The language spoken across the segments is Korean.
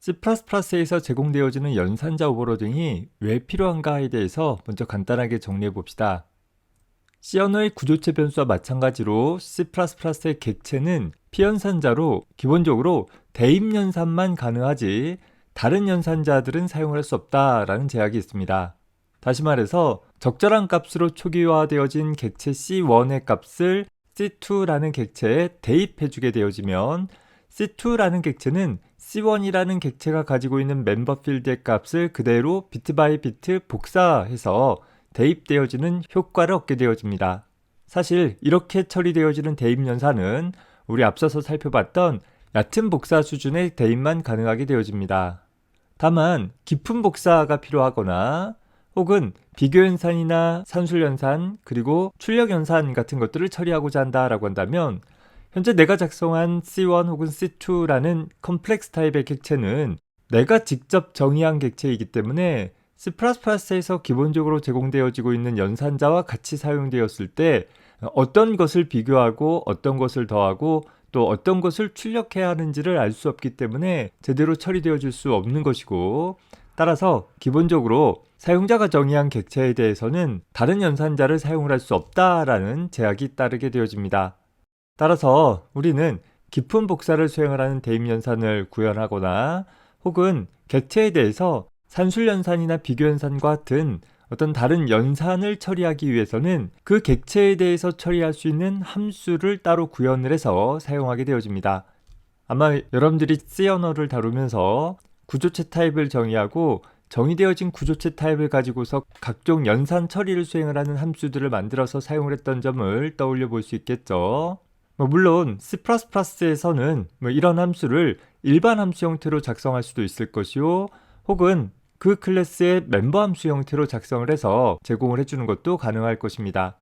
C++에서 제공되어지는 연산자 오버로딩이 왜 필요한가에 대해서 먼저 간단하게 정리해 봅시다. C 언어의 구조체 변수와 마찬가지로 C++의 객체는 피연산자로 기본적으로 대입 연산만 가능하지 다른 연산자들은 사용할 수 없다라는 제약이 있습니다. 다시 말해서 적절한 값으로 초기화되어진 객체 C1의 값을 C2라는 객체에 대입해주게 되어지면 C2라는 객체는 C1이라는 객체가 가지고 있는 멤버 필드의 값을 그대로 비트 바이 비트 복사해서 대입되어지는 효과를 얻게 되어집니다. 사실 이렇게 처리되어지는 대입 연산은 우리 앞서서 살펴봤던 얕은 복사 수준의 대입만 가능하게 되어집니다. 다만 깊은 복사가 필요하거나 혹은 비교 연산이나 산술 연산 그리고 출력 연산 같은 것들을 처리하고자 한다라고 한다면 현재 내가 작성한 C1 혹은 C2라는 컴플렉스 타입의 객체는 내가 직접 정의한 객체이기 때문에 C++에서 기본적으로 제공되어지고 있는 연산자와 같이 사용되었을 때 어떤 것을 비교하고 어떤 것을 더하고 또 어떤 것을 출력해야 하는지를 알 수 없기 때문에 제대로 처리되어질 수 없는 것이고, 따라서 기본적으로 사용자가 정의한 객체에 대해서는 다른 연산자를 사용을 할 수 없다라는 제약이 따르게 되어집니다. 따라서 우리는 깊은 복사를 수행을 하는 대입 연산을 구현하거나 혹은 객체에 대해서 산술 연산이나 비교 연산과 같은 어떤 다른 연산을 처리하기 위해서는 그 객체에 대해서 처리할 수 있는 함수를 따로 구현을 해서 사용하게 되어집니다. 아마 여러분들이 C 언어를 다루면서 구조체 타입을 정의하고 정의되어진 구조체 타입을 가지고서 각종 연산 처리를 수행을 하는 함수들을 만들어서 사용을 했던 점을 떠올려 볼 수 있겠죠. 물론 C++에서는 이런 함수를 일반 함수 형태로 작성할 수도 있을 것이요, 혹은 그 클래스의 멤버 함수 형태로 작성을 해서 제공을 해주는 것도 가능할 것입니다.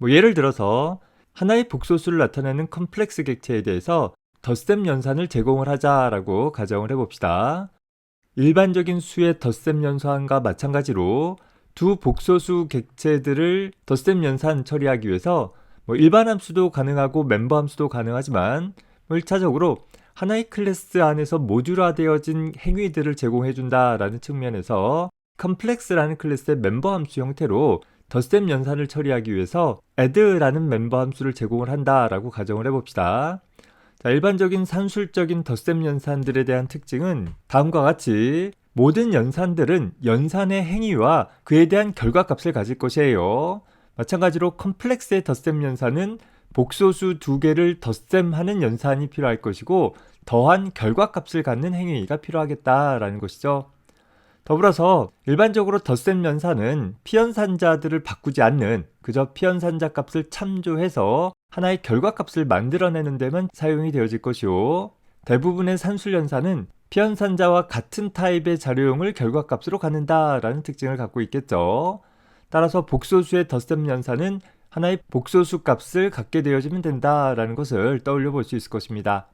예를 들어서 하나의 복소수를 나타내는 컴플렉스 객체에 대해서 덧셈 연산을 제공을 하자라고 가정을 해봅시다. 일반적인 수의 덧셈 연산과 마찬가지로 두 복소수 객체들을 덧셈 연산 처리하기 위해서 일반 함수도 가능하고 멤버 함수도 가능하지만 1차적으로 하나의 클래스 안에서 모듈화되어진 행위들을 제공해준다라는 측면에서 컴플렉스라는 클래스의 멤버 함수 형태로 덧셈 연산을 처리하기 위해서 add라는 멤버 함수를 제공을 한다라고 가정을 해봅시다. 자, 일반적인 산술적인 덧셈 연산들에 대한 특징은 다음과 같이 모든 연산들은 연산의 행위와 그에 대한 결과값을 가질 것이에요. 마찬가지로 컴플렉스의 덧셈 연산은 복소수 두 개를 덧셈하는 연산이 필요할 것이고 더한 결과값을 갖는 행위가 필요하겠다라는 것이죠. 더불어서 일반적으로 덧셈 연산은 피연산자들을 바꾸지 않는 그저 피연산자 값을 참조해서 하나의 결과값을 만들어내는 데만 사용이 되어질 것이요, 대부분의 산술 연산은 피연산자와 같은 타입의 자료용을 결과값으로 갖는다라는 특징을 갖고 있겠죠. 따라서 복소수의 덧셈 연산은 하나의 복소수 값을 갖게 되어지면 된다라는 것을 떠올려 볼 수 있을 것입니다.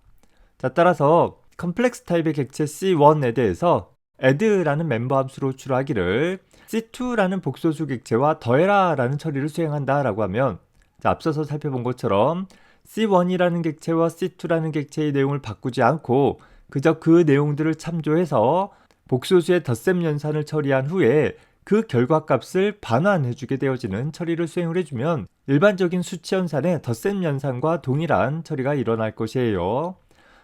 자, 따라서 컴플렉스 타입의 객체 C1에 대해서 add라는 멤버 함수로 호출하기를 C2라는 복소수 객체와 더해라 라는 처리를 수행한다라고 하면, 자, 앞서서 살펴본 것처럼 C1이라는 객체와 C2라는 객체의 내용을 바꾸지 않고 그저 그 내용들을 참조해서 복소수의 덧셈 연산을 처리한 후에 그 결과값을 반환해주게 되어지는 처리를 수행을 해주면 일반적인 수치 연산의 덧셈 연산과 동일한 처리가 일어날 것이에요.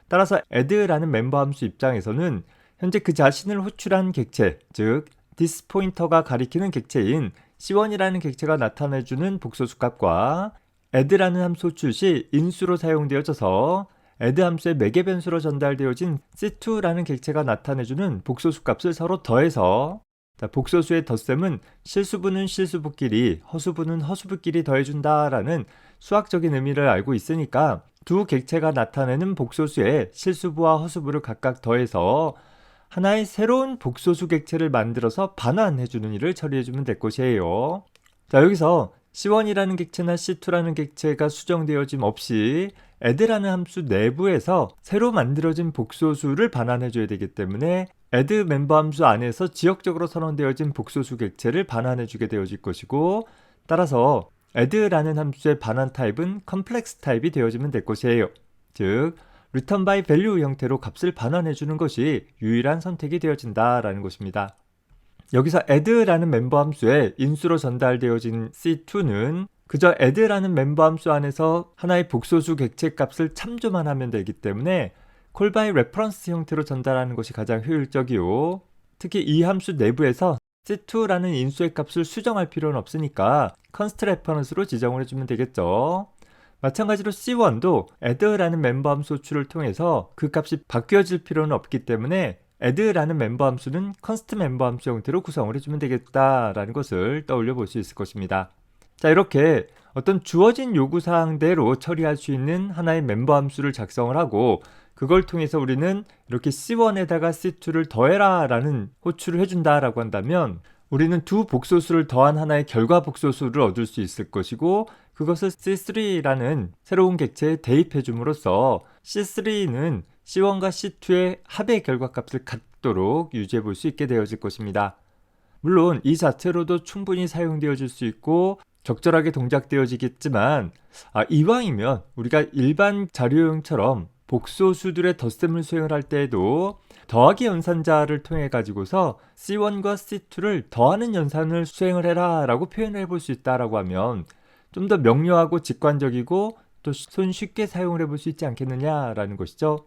따라서 add라는 멤버 함수 입장에서는 현재 그 자신을 호출한 객체, 즉 this 포인터가 가리키는 객체인 C1이라는 객체가 나타내주는 복소수 값과 add라는 함수 호출 시 인수로 사용되어져서 add 함수의 매개 변수로 전달되어진 C2라는 객체가 나타내주는 복소수 값을 서로 더해서, 복소수의 덧셈은 실수분은 실수부끼리, 허수분은 허수부끼리 더해준다라는 수학적인 의미를 알고 있으니까 두 객체가 나타내는 복소수의 실수부와 허수부를 각각 더해서 하나의 새로운 복소수 객체를 만들어서 반환해주는 일을 처리해주면 될 것이에요. 자, 여기서 C1이라는 객체나 C2라는 객체가 수정되어짐 없이 add라는 함수 내부에서 새로 만들어진 복소수를 반환해줘야 되기 때문에 add 멤버 함수 안에서 지역적으로 선언되어진 복소수 객체를 반환해주게 되어질 것이고, 따라서 add라는 함수의 반환 타입은 컴플렉스 타입이 되어지면 될 것이에요. 즉 return by value 형태로 값을 반환해 주는 것이 유일한 선택이 되어진다라는 것입니다. 여기서 add라는 멤버 함수에 인수로 전달되어진 C2는 그저 add라는 멤버 함수 안에서 하나의 복소수 객체 값을 참조만 하면 되기 때문에 call by reference 형태로 전달하는 것이 가장 효율적이요. 특히 이 함수 내부에서 C2라는 인수의 값을 수정할 필요는 없으니까 const reference로 지정을 해주면 되겠죠. 마찬가지로 C1도 add라는 멤버 함수 호출을 통해서 그 값이 바뀌어질 필요는 없기 때문에 add라는 멤버 함수는 const 멤버 함수 형태로 구성을 해주면 되겠다라는 것을 떠올려 볼 수 있을 것입니다. 자, 이렇게 어떤 주어진 요구사항대로 처리할 수 있는 하나의 멤버 함수를 작성을 하고 그걸 통해서 우리는 이렇게 C1에다가 C2를 더해라 라는 호출을 해준다라고 한다면 우리는 두 복소수를 더한 하나의 결과 복소수를 얻을 수 있을 것이고 그것을 C3라는 새로운 객체에 대입해 줌으로써 C3는 C1과 C2의 합의 결과값을 갖도록 유지해 볼 수 있게 되어질 것입니다. 물론 이 자체로도 충분히 사용되어질 수 있고 적절하게 동작되어지겠지만 이왕이면 우리가 일반 자료형처럼 복소수들의 덧셈을 수행을 할 때에도 더하기 연산자를 통해 가지고서 C1과 C2를 더하는 연산을 수행을 해라 라고 표현을 해볼 수 있다라고 하면 좀 더 명료하고 직관적이고 또 손쉽게 사용을 해볼 수 있지 않겠느냐라는 것이죠.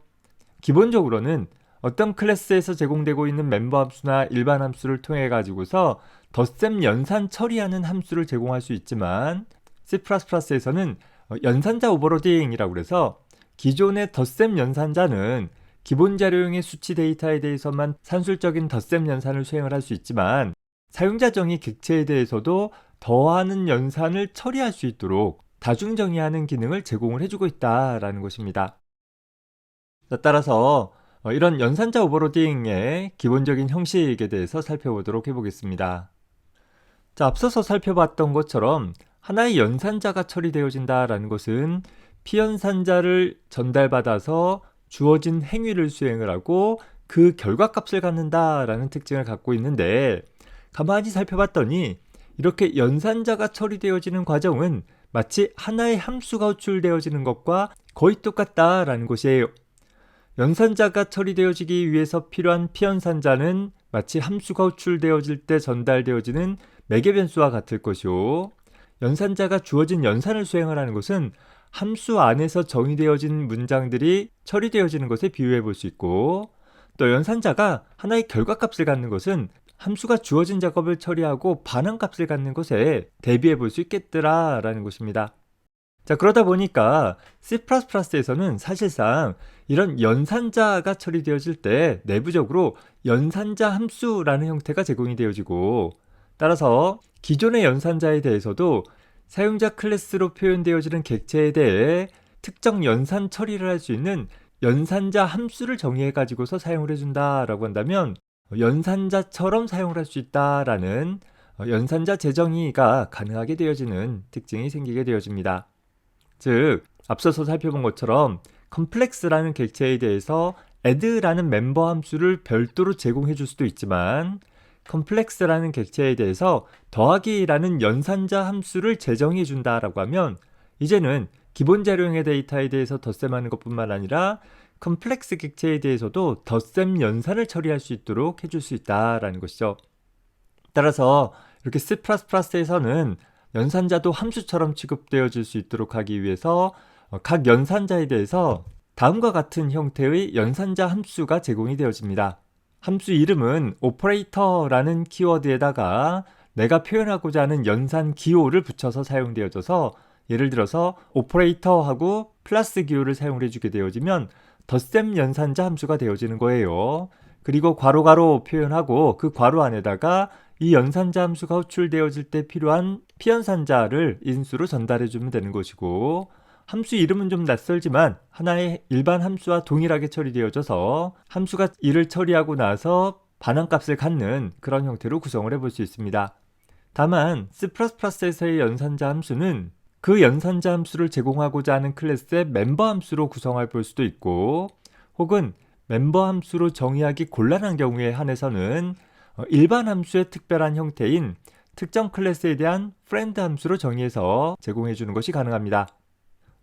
기본적으로는 어떤 클래스에서 제공되고 있는 멤버 함수나 일반 함수를 통해 가지고서 덧셈 연산 처리하는 함수를 제공할 수 있지만 C++에서는 연산자 오버로딩이라고 해서 기존의 덧셈 연산자는 기본 자료용의 수치 데이터에 대해서만 산술적인 덧셈 연산을 수행을 할 수 있지만 사용자 정의 객체에 대해서도 더하는 연산을 처리할 수 있도록 다중 정의하는 기능을 제공을 해주고 있다라는 것입니다. 따라서 이런 연산자 오버로딩의 기본적인 형식에 대해서 살펴보도록 해보겠습니다. 자, 앞서서 살펴봤던 것처럼 하나의 연산자가 처리되어진다라는 것은 피연산자를 전달받아서 주어진 행위를 수행을 하고 그 결과값을 갖는다라는 특징을 갖고 있는데 가만히 살펴봤더니 이렇게 연산자가 처리되어지는 과정은 마치 하나의 함수가 호출되어지는 것과 거의 똑같다라는 것이에요. 연산자가 처리되어지기 위해서 필요한 피연산자는 마치 함수가 호출되어질 때 전달되어지는 매개 변수와 같을 것이요. 연산자가 주어진 연산을 수행을 하는 것은 함수 안에서 정의되어진 문장들이 처리되어지는 것에 비유해 볼 수 있고 또 연산자가 하나의 결과값을 갖는 것은 함수가 주어진 작업을 처리하고 반환값을 갖는 것에 대비해 볼 수 있겠더라라는 것입니다. 자, 그러다 보니까 C++에서는 사실상 이런 연산자가 처리되어질 때 내부적으로 연산자 함수라는 형태가 제공이 되어지고 따라서 기존의 연산자에 대해서도 사용자 클래스로 표현되어지는 객체에 대해 특정 연산 처리를 할 수 있는 연산자 함수를 정의해 가지고서 사용을 해준다라고 한다면 연산자처럼 사용을 할 수 있다라는 연산자 재정의가 가능하게 되어지는 특징이 생기게 되어집니다. 즉, 앞서서 살펴본 것처럼 컴플렉스라는 객체에 대해서 add라는 멤버 함수를 별도로 제공해 줄 수도 있지만 컴플렉스라는 객체에 대해서 더하기라는 연산자 함수를 제정해 준다라고 하면 이제는 기본 자료형의 데이터에 대해서 덧셈하는 것뿐만 아니라 컴플렉스 객체에 대해서도 덧셈 연산을 처리할 수 있도록 해줄 수 있다라는 것이죠. 따라서 이렇게 C++에서는 연산자도 함수처럼 취급되어질 수 있도록 하기 위해서 각 연산자에 대해서 다음과 같은 형태의 연산자 함수가 제공이 되어집니다. 함수 이름은 오퍼레이터라는 키워드에다가 내가 표현하고자 하는 연산 기호를 붙여서 사용되어져서 예를 들어서 오퍼레이터하고 플러스 기호를 사용을 해주게 되어지면 덧셈 연산자 함수가 되어지는 거예요. 그리고 괄호 표현하고 그 괄호 안에다가 이 연산자 함수가 호출되어질 때 필요한 피연산자를 인수로 전달해주면 되는 것이고 함수 이름은 좀 낯설지만 하나의 일반 함수와 동일하게 처리되어져서 함수가 이를 처리하고 나서 반환값을 갖는 그런 형태로 구성을 해볼 수 있습니다. 다만 C++에서의 연산자 함수는 그 연산자 함수를 제공하고자 하는 클래스의 멤버 함수로 구성해 볼 수도 있고 혹은 멤버 함수로 정의하기 곤란한 경우에 한해서는 일반 함수의 특별한 형태인 특정 클래스에 대한 friend 함수로 정의해서 제공해 주는 것이 가능합니다.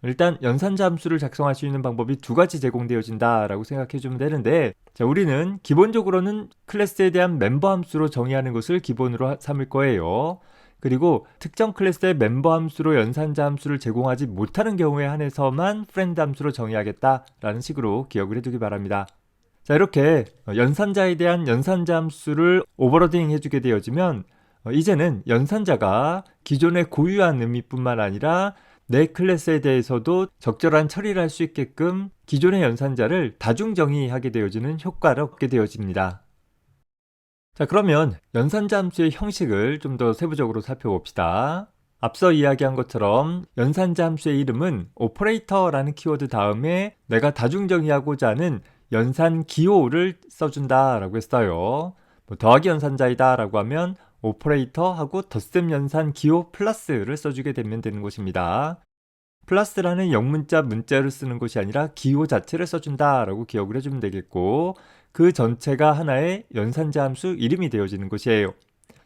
일단 연산자 함수를 작성할 수 있는 방법이 두 가지 제공되어진다라고 생각해주면 되는데, 자, 우리는 기본적으로는 클래스에 대한 멤버 함수로 정의하는 것을 기본으로 삼을 거예요. 그리고 특정 클래스의 멤버 함수로 연산자 함수를 제공하지 못하는 경우에 한해서만 프렌드 함수로 정의하겠다라는 식으로 기억을 해두기 바랍니다. 자, 이렇게 연산자에 대한 연산자 함수를 오버로딩 해주게 되어지면 이제는 연산자가 기존에 고유한 의미뿐만 아니라 내 클래스에 대해서도 적절한 처리를 할 수 있게끔 기존의 연산자를 다중 정의하게 되어지는 효과를 얻게 되어집니다. 자, 그러면 연산자 함수의 형식을 좀 더 세부적으로 살펴봅시다. 앞서 이야기한 것처럼 연산자 함수의 이름은 오퍼레이터라는 키워드 다음에 내가 다중 정의하고자 하는 연산 기호를 써준다 라고 했어요. 더하기 연산자이다 라고 하면 오퍼레이터 하고 덧셈 연산 기호 플러스를 써주게 되면 되는 것입니다. 플러스라는 영문자 문자를 쓰는 것이 아니라 기호 자체를 써준다 라고 기억을 해주면 되겠고, 그 전체가 하나의 연산자 함수 이름이 되어지는 것이에요.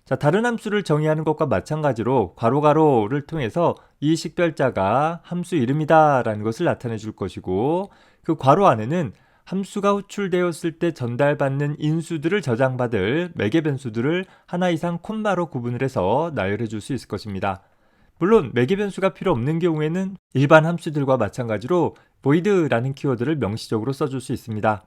자, 다른 함수를 정의하는 것과 마찬가지로 괄호 통해서 이 식별자가 함수 이름이다 라는 것을 나타내 줄 것이고, 그 괄호 안에는 함수가 호출되었을 때 전달받는 인수들을 저장받을 매개 변수들을 하나 이상 콤마로 구분을 해서 나열해 줄 수 있을 것입니다. 물론 매개 변수가 필요 없는 경우에는 일반 함수들과 마찬가지로 void라는 키워드를 명시적으로 써줄 수 있습니다.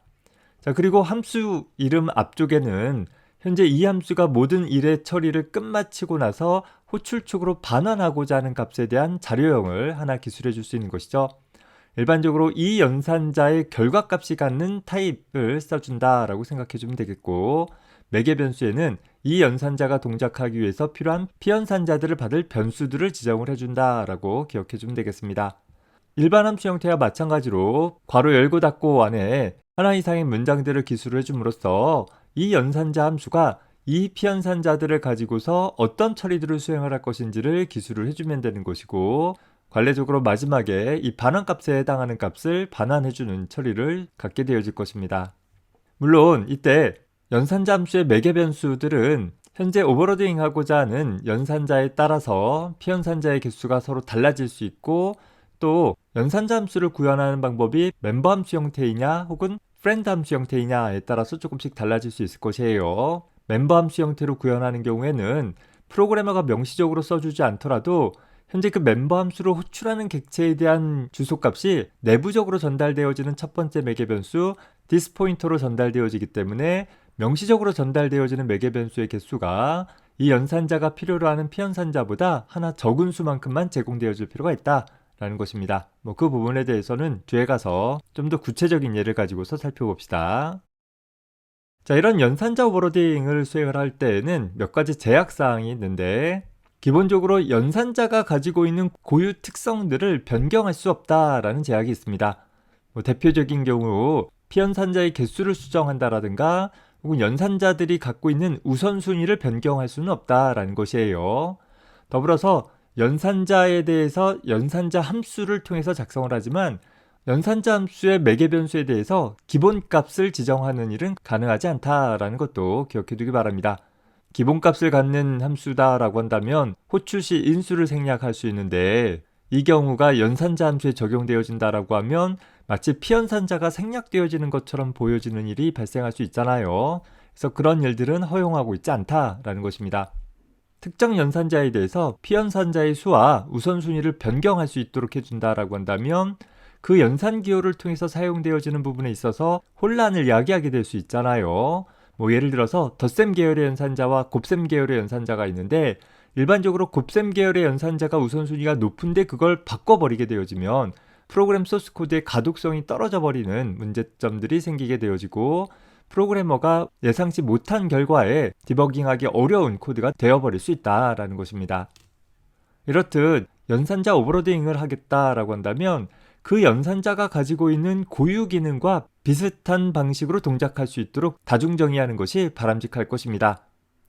자, 그리고 함수 이름 앞쪽에는 현재 이 함수가 모든 일의 처리를 끝마치고 나서 호출축으로 반환하고자 하는 값에 대한 자료형을 하나 기술해 줄 수 있는 것이죠. 일반적으로 이 연산자의 결과값이 갖는 타입을 써준다라고 생각해 주면 되겠고, 매개 변수에는 이 연산자가 동작하기 위해서 필요한 피연산자들을 받을 변수들을 지정을 해준다라고 기억해 주면 되겠습니다. 일반 함수 형태와 마찬가지로 괄호 열고 닫고 안에 하나 이상의 문장들을 기술을 해줌으로써 이 연산자 함수가 이 피연산자들을 가지고서 어떤 처리들을 수행을 할 것인지를 기술을 해주면 되는 것이고, 관례적으로 마지막에 이 반환값에 해당하는 값을 반환해주는 처리를 갖게 되어질 것입니다. 물론 이때 연산자 함수의 매개 변수들은 현재 오버로딩하고자 하는 연산자에 따라서 피연산자의 개수가 서로 달라질 수 있고, 또 연산자 함수를 구현하는 방법이 멤버 함수 형태이냐 혹은 프렌드 함수 형태이냐에 따라서 조금씩 달라질 수 있을 것이에요. 멤버 함수 형태로 구현하는 경우에는 프로그래머가 명시적으로 써주지 않더라도 현재 그 멤버 함수를 호출하는 객체에 대한 주소값이 내부적으로 전달되어지는 첫 번째 매개 변수 this 포인터로 전달되어지기 때문에 명시적으로 전달되어지는 매개 변수의 개수가 이 연산자가 필요로 하는 피연산자보다 하나 적은 수만큼만 제공되어질 필요가 있다 라는 것입니다. 그 부분에 대해서는 뒤에 가서 좀 더 구체적인 예를 가지고서 살펴봅시다. 자, 이런 연산자 오버로딩을 수행을 할 때에는 몇 가지 제약사항이 있는데, 기본적으로 연산자가 가지고 있는 고유 특성들을 변경할 수 없다라는 제약이 있습니다. 대표적인 경우 피연산자의 개수를 수정한다라든가 혹은 연산자들이 갖고 있는 우선순위를 변경할 수는 없다라는 것이에요. 더불어서 연산자에 대해서 연산자 함수를 통해서 작성을 하지만 연산자 함수의 매개 변수에 대해서 기본값을 지정하는 일은 가능하지 않다라는 것도 기억해 두기 바랍니다. 기본값을 갖는 함수다라고 한다면 호출 시 인수를 생략할 수 있는데, 이 경우가 연산자 함수에 적용되어진다라고 하면 마치 피연산자가 생략되어지는 것처럼 보여지는 일이 발생할 수 있잖아요. 그래서 그런 일들은 허용하고 있지 않다라는 것입니다. 특정 연산자에 대해서 피연산자의 수와 우선순위를 변경할 수 있도록 해준다라고 한다면 그 연산 기호를 통해서 사용되어지는 부분에 있어서 혼란을 야기하게 될 수 있잖아요. 예를 들어서 덧셈 계열의 연산자와 곱셈 계열의 연산자가 있는데, 일반적으로 곱셈 계열의 연산자가 우선순위가 높은데 그걸 바꿔버리게 되어지면 프로그램 소스 코드의 가독성이 떨어져 버리는 문제점들이 생기게 되어지고, 프로그래머가 예상치 못한 결과에 디버깅하기 어려운 코드가 되어버릴 수 있다라는 것입니다. 이렇듯 연산자 오버로딩을 하겠다라고 한다면 그 연산자가 가지고 있는 고유 기능과 비슷한 방식으로 동작할 수 있도록 다중 정의하는 것이 바람직할 것입니다.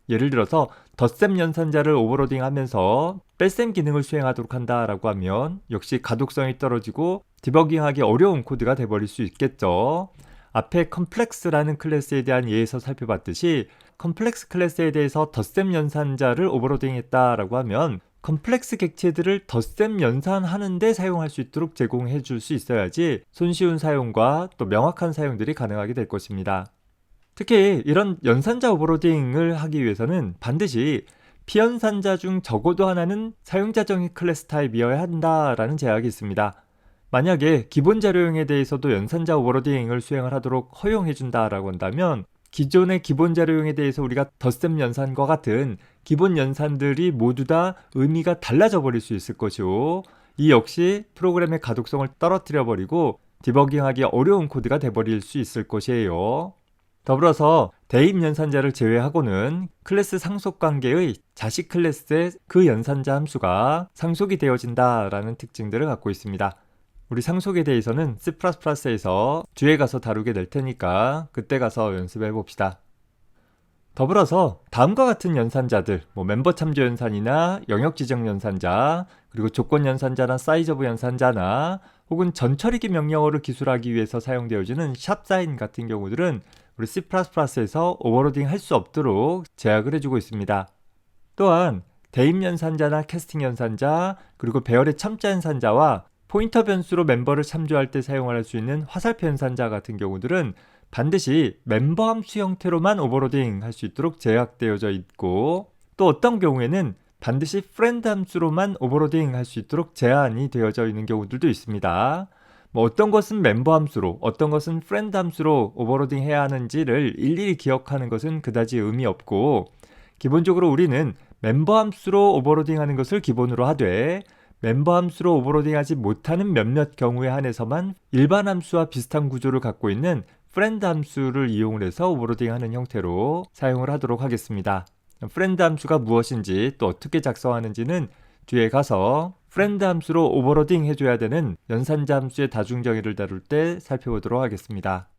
예를 들어서 덧셈 연산자를 오버로딩 하면서 뺄셈 기능을 수행하도록 한다라고 하면 역시 가독성이 떨어지고 디버깅하기 어려운 코드가 돼버릴 수 있겠죠. 앞에 컴플렉스라는 클래스에 대한 예에서 살펴봤듯이 컴플렉스 클래스에 대해서 덧셈 연산자를 오버로딩 했다라고 하면 컴플렉스 객체들을 덧셈 연산하는 데 사용할 수 있도록 제공해 줄 수 있어야지 손쉬운 사용과 또 명확한 사용들이 가능하게 될 것입니다. 특히 이런 연산자 오버로딩을 하기 위해서는 반드시 피연산자 중 적어도 하나는 사용자정의 클래스 타입이어야 한다라는 제약이 있습니다. 만약에 기본 자료형에 대해서도 연산자 오버로딩을 수행을 하도록 허용해 준다라고 한다면 기존의 기본 자료형에 대해서 우리가 덧셈 연산과 같은 기본 연산들이 모두 다 의미가 달라져 버릴 수 있을 것이고, 이 역시 프로그램의 가독성을 떨어뜨려 버리고 디버깅하기 어려운 코드가 돼버릴 수 있을 것이에요. 더불어서 대입 연산자를 제외하고는 클래스 상속 관계의 자식 클래스의 그 연산자 함수가 상속이 되어진다라는 특징들을 갖고 있습니다. 우리 상속에 대해서는 C++에서 뒤에 가서 다루게 될 테니까 그때 가서 연습해 봅시다. 더불어서 다음과 같은 연산자들, 멤버 참조 연산이나 영역 지정 연산자, 그리고 조건 연산자나 사이즈 오브 연산자나 혹은 전처리기 명령어를 기술하기 위해서 사용되어지는 샵사인 같은 경우들은 우리 C++에서 오버로딩 할 수 없도록 제약을 해주고 있습니다. 또한 대입 연산자나 캐스팅 연산자, 그리고 배열의 첨자 연산자와 포인터 변수로 멤버를 참조할 때 사용할 수 있는 화살표 연산자 같은 경우들은 반드시 멤버 함수 형태로만 오버로딩 할 수 있도록 제약되어져 있고, 또 어떤 경우에는 반드시 프렌드 함수로만 오버로딩 할 수 있도록 제한이 되어져 있는 경우들도 있습니다. 어떤 것은 멤버 함수로, 어떤 것은 프렌드 함수로 오버로딩 해야 하는지를 일일이 기억하는 것은 그다지 의미 없고, 기본적으로 우리는 멤버 함수로 오버로딩 하는 것을 기본으로 하되, 멤버 함수로 오버로딩하지 못하는 몇몇 경우에 한해서만 일반 함수와 비슷한 구조를 갖고 있는 프렌드 함수를 이용을 해서 오버로딩하는 형태로 사용을 하도록 하겠습니다. 프렌드 함수가 무엇인지 또 어떻게 작성하는지는 뒤에 가서 프렌드 함수로 오버로딩 해줘야 되는 연산자 함수의 다중정의를 다룰 때 살펴보도록 하겠습니다.